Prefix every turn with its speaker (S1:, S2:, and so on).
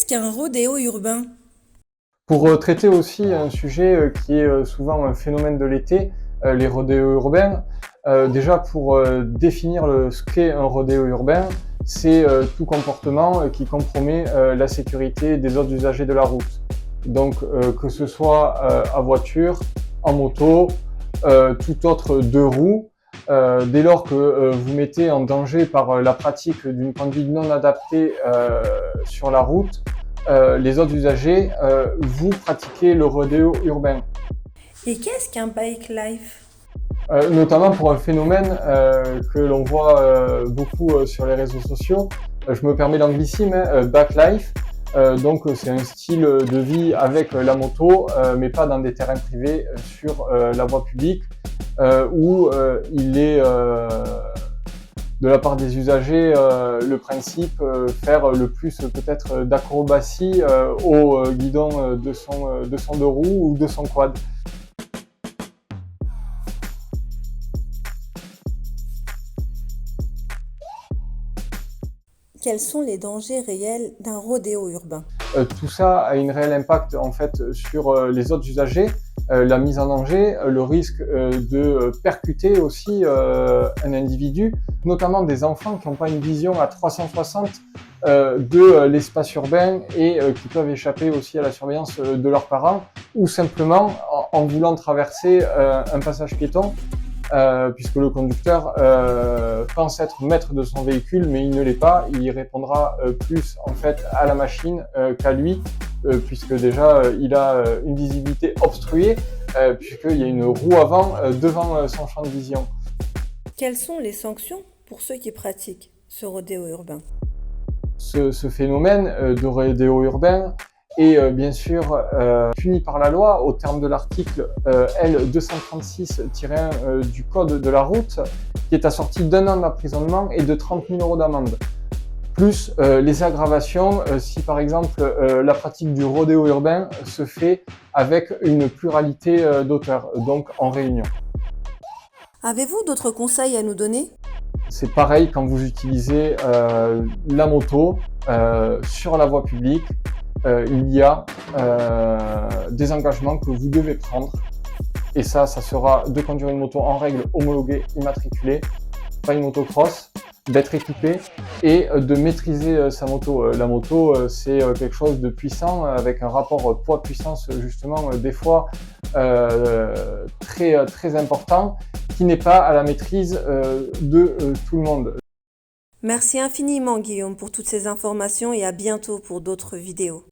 S1: Qu'est-ce qu'un rodéo urbain?
S2: Pour traiter aussi un sujet qui est souvent un phénomène de l'été, les rodéos urbains, déjà pour définir ce qu'est un rodéo urbain, c'est tout comportement qui compromet la sécurité des autres usagers de la route. Donc que ce soit à voiture, en moto, tout autre deux roues, dès lors que vous mettez en danger par la pratique d'une conduite non adaptée sur la route, les autres usagers, vous pratiquez le rodéo urbain.
S1: Et qu'est-ce qu'un bike life?
S2: Notamment pour un phénomène que l'on voit beaucoup sur les réseaux sociaux. Je me permets l'anglicisme, backlife. Donc c'est un style de vie avec la moto, mais pas dans des terrains privés, sur la voie publique, où il est de la part des usagers le principe faire le plus peut-être d'acrobatie au guidon de son deux roues ou de son quad.
S1: Quels sont les dangers réels d'un rodéo urbain?
S2: Tout ça a un réel impact en fait sur les autres usagers, la mise en danger, le risque de percuter aussi un individu, notamment des enfants qui n'ont pas une vision à 360 de l'espace urbain et qui peuvent échapper aussi à la surveillance de leurs parents, ou simplement en voulant traverser un passage piéton. Puisque le conducteur pense être maître de son véhicule, mais il ne l'est pas. Il répondra plus en fait à la machine qu'à lui, puisque déjà il a une visibilité obstruée, puisqu'il y a une roue avant devant son champ de vision.
S1: Quelles sont les sanctions pour ceux qui pratiquent ce rodéo urbain?
S2: Ce phénomène de rodéo urbain est bien sûr puni par la loi au terme de l'article L236-1 du Code de la route, qui est assorti d'1 an d'emprisonnement et de 30 000 € d'amende. Plus les aggravations si par exemple la pratique du rodéo urbain se fait avec une pluralité d'auteurs, donc en réunion.
S1: Avez-vous d'autres conseils à nous donner?
S2: C'est pareil quand vous utilisez la moto sur la voie publique. Il y a des engagements que vous devez prendre, et ça sera de conduire une moto en règle, homologuée, immatriculée, pas une motocross, d'être équipé et de maîtriser sa moto. La moto, c'est quelque chose de puissant, avec un rapport poids-puissance justement des fois très important, qui n'est pas à la maîtrise de tout le monde.
S1: Merci infiniment Guillaume pour toutes ces informations et à bientôt pour d'autres vidéos.